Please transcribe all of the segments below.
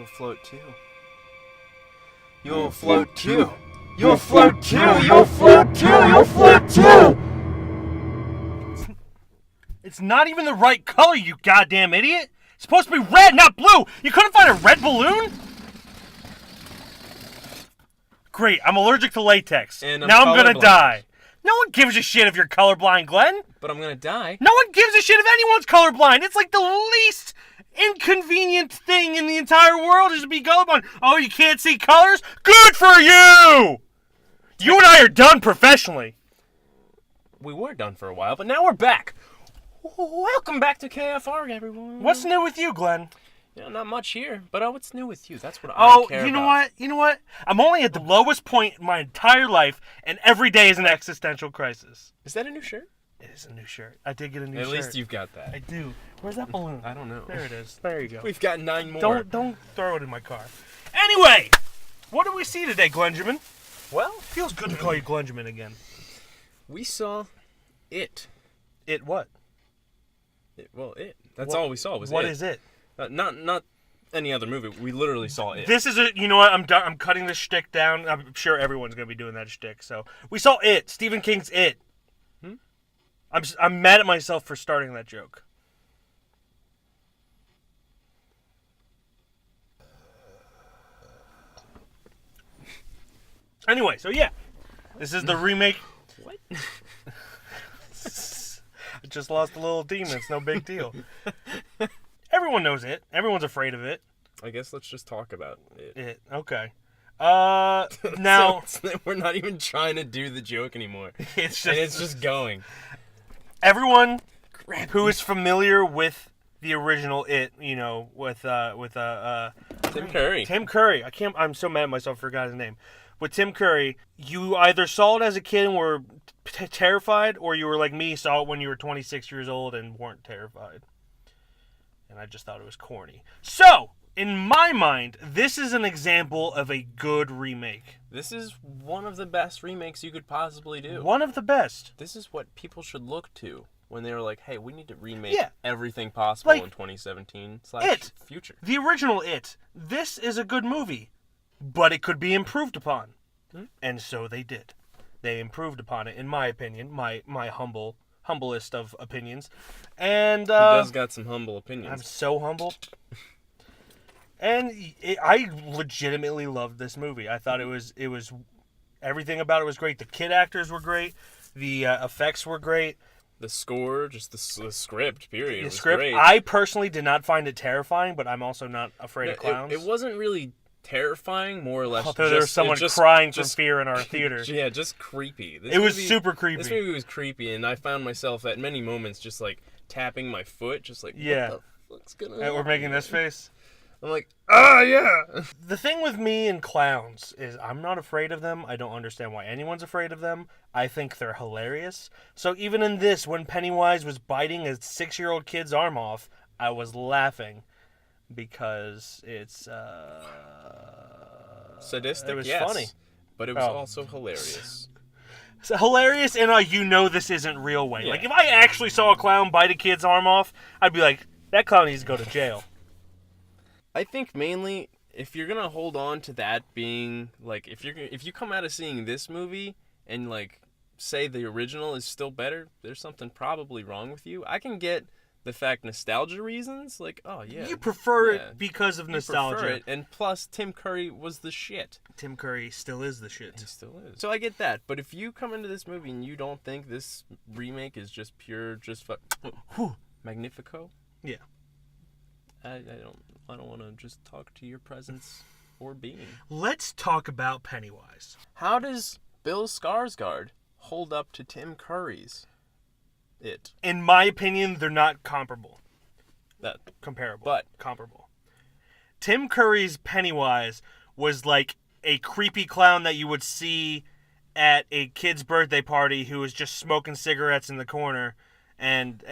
You'll float too. You'll float too. You'll float too. You'll float too. You'll float too. It's not even the right color, you goddamn idiot. It's supposed to be red, not blue. You couldn't find a red balloon? Great, I'm allergic to latex. And now I'm gonna colorblind. die. No one gives a shit if you're colorblind, Glenn. But I'm gonna die. No one gives a shit if anyone's colorblind. It's like the least inconvenient thing in the entire world is to be colorblind. Oh, you can't see colors? Good for you! You and I are done professionally. We were done for a while, but now we're back. Welcome back to KFR, everyone. What's new with you, Glenn? You know, not much here, but what's new with you? That's what I Oh, care you know about. what? You know what? I'm only at the lowest point in my entire life, and every day is an existential crisis. Is that a new shirt? It is a new shirt. I did get a new shirt. At least you've got that. I do. Where's that balloon? I don't know. There it is. There you go. We've got 9 more. Don't throw it in my car. Anyway, what did we see today, Glenjamin? Well, Feels good to call you Glenjamin again. we saw it. It what? It. That's What- all we saw was What it. is it? Not any other movie. We literally saw it. This is a. You know what? I'm done. I'm cutting this shtick down. I'm sure everyone's gonna be doing that shtick. So we saw it. Stephen King's It. I'm mad at myself for starting that joke. Anyway, so yeah, this is the remake. What? I just lost a little demon. It's no big deal. Everyone knows it. Everyone's afraid of it. I guess let's just talk about it. It. Okay. Now So, we're not even trying to do the joke anymore. it's And just it's just going. everyone who is familiar with the original It, you know, with Tim Curry. Tim Curry. I'm so mad at myself. I forgot his name. With Tim Curry, you either saw it as a kid and were terrified, or you were like me, saw it when you were 26 years old and weren't terrified. And I just thought it was corny. So, in my mind, this is an example of a good remake. This is one of the best remakes you could possibly do. One of the best. This is what people should look to when they were like, hey, we need to remake Yeah. everything possible Like, in 2017 It. / future. The original It. This is a good movie, but it could be improved upon. And so they did. They improved upon it, in my opinion, my humblest of opinions. And He does got some humble I'm opinions. so humble. And I legitimately loved this movie. I thought it was everything about it was great. The kid actors were great. The effects were great. The score, just the script, period. The was script. great. I personally did not find it terrifying, but I'm also not afraid of clowns. It wasn't really terrifying, more or less. Although there was someone crying from fear in our theater. Yeah, just creepy. It was super creepy. This movie was creepy, and I found myself at many moments just like tapping my foot, just like, Yeah. what the fuck's gonna We're happen? making this face. I'm like, yeah. The thing with me and clowns is I'm not afraid of them. I don't understand why anyone's afraid of them. I think they're hilarious. So even in this, when Pennywise was biting a 6-year-old kid's arm off, I was laughing because it's Sadistic, it was yes, funny. but it was Oh. also hilarious. It's hilarious in a this isn't real way. Yeah. Like if I actually saw a clown bite a kid's arm off, I'd be like, that clown needs to go to jail. I think mainly if you're gonna hold on to that being like if you come out of seeing this movie and like say the original is still better, there's something probably wrong with you. I can get the fact nostalgia reasons, like, oh yeah, You prefer yeah, it because of you nostalgia. prefer it, and plus Tim Curry was the shit. Tim Curry still is the shit. He still is. So I get that, but if you come into this movie and you don't think this remake is just pure, Magnifico, Yeah. I don't want to just talk to your presence or being. Let's talk about Pennywise. How does Bill Skarsgård hold up to Tim Curry's It? In my opinion, they're not comparable. Comparable. But comparable. Tim Curry's Pennywise was like a creepy clown that you would see at a kid's birthday party who was just smoking cigarettes in the corner and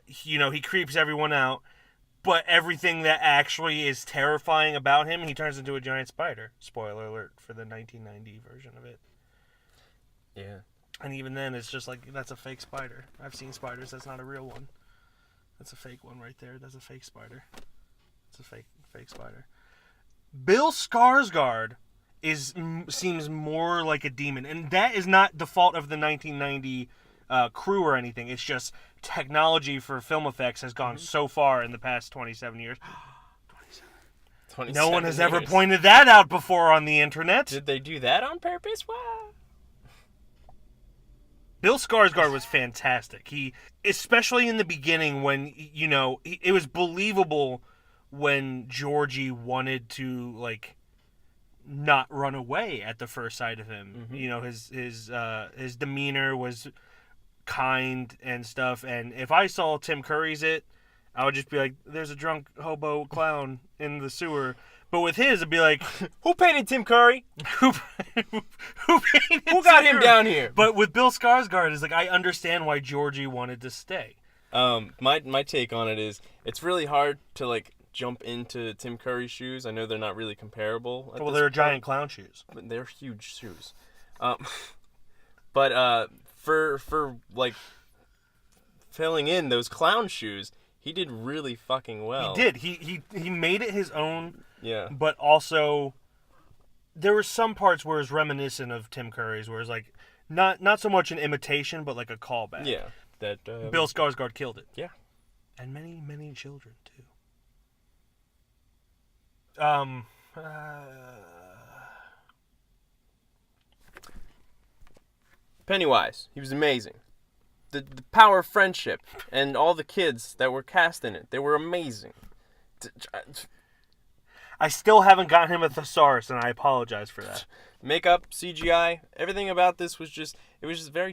he creeps everyone out. But everything that actually is terrifying about him, he turns into a giant spider. Spoiler alert for the 1990 version of it. yeah, And even then, it's just like, that's a fake spider. I've seen spiders. That's not a real one. That's a fake one right there. That's a fake spider. It's a fake spider. Bill Skarsgård seems more like a demon, and that is not the fault of the 1990 crew or anything. It's just technology for film effects has gone so far in the past 27 years. 27 No one has ever years. pointed that out before on the internet. Did they do that on purpose? Wow. Bill Skarsgård was fantastic. He, especially in the beginning when, you know, it was believable when Georgie wanted to, like, not run away at the first sight of him. You know, his demeanor was kind and stuff. And if I saw Tim Curry's it, I would just be like, there's a drunk hobo clown in the sewer. But with his, it'd be like, Who painted Tim Curry? who painted Who got Tim him Curry? down here? But with Bill Skarsgård, it's like, I understand why Georgie wanted to stay. My take on it is it's really hard to like jump into Tim Curry's shoes. I know they're not really comparable. Well, they're giant clown shoes. But they're huge shoes. But for like filling in those clown shoes, he did really fucking well. He did. He made it his own, Yeah. but also there were some parts where it's reminiscent of Tim Curry's, where it's like not so much an imitation, but like a callback. Yeah. That Bill Skarsgård killed it. Yeah. And many children too. Pennywise, he was amazing. The power of friendship and all the kids that were cast in it, they were amazing. I still haven't gotten him a thesaurus, and I apologize for that. Makeup, CGI, everything about this was just, it was just very,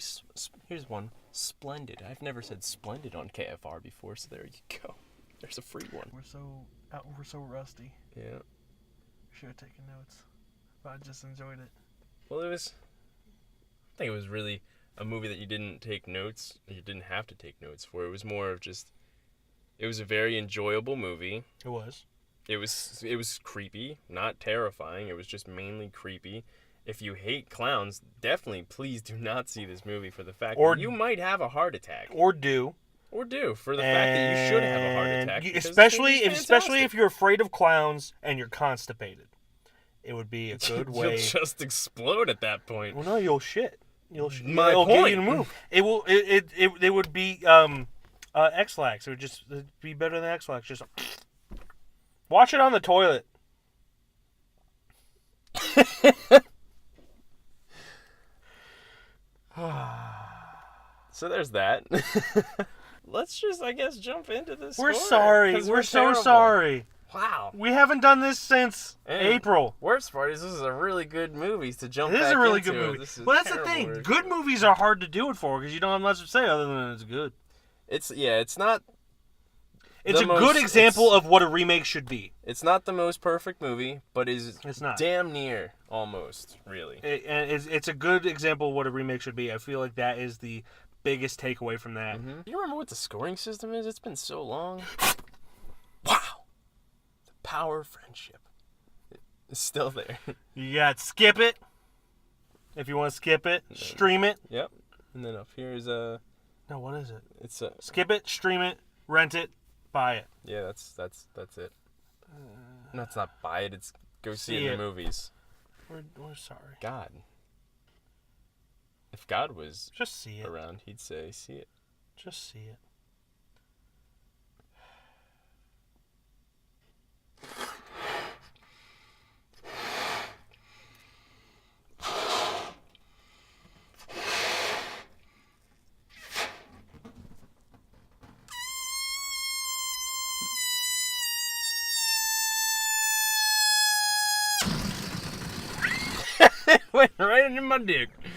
here's one, splendid. I've never said splendid on KFR before, so there you go. There's a free one. We're so rusty. Yeah. Should have taken notes, but I just enjoyed it. Well, I think it was really a movie that you didn't take notes, you didn't have to take notes for. It was more of just, it was a very enjoyable movie. It was. It was creepy, not terrifying. It was just mainly creepy. If you hate clowns, definitely please do not see this movie for the fact that you might have a heart attack. Or do for the fact that you should have a heart attack. Especially if you're afraid of clowns and you're constipated. It would be a good way. You'll just explode at that point. Well, no, you'll shit. It'll get point. you to move. It will. It would be X-Lax. It would just be better than X-Lax. Just watch it on the toilet. So there's that. Let's just, I guess, jump into this. We're sorry. We're so terrible. sorry. Wow. We haven't done this since And April. Worst part is this is a really good movie to jump It back is a really into. good movie. This is Well, that's the terrible thing. work. Good movies are hard to do it for because you don't have much to say other than it's good. It's not. It's the a most- good example of what a remake should be. It's not the most perfect movie, but It's not. damn near almost, really. It's a good example of what a remake should be. I feel like that is the biggest takeaway from that. Do you remember what the scoring system is? It's been so long. Wow. The power of friendship. It's still there. You got skip it. If you want to skip it, stream it. Yep. And then up here is No, what is it? it's a Skip it, stream it, rent it, buy it. yeah. That's it. No, it's not buy it. It's go see See it in it. the movies. We're sorry. God. If God was Just see it. around, he'd say, "See it." Just see it. Went right into my dick.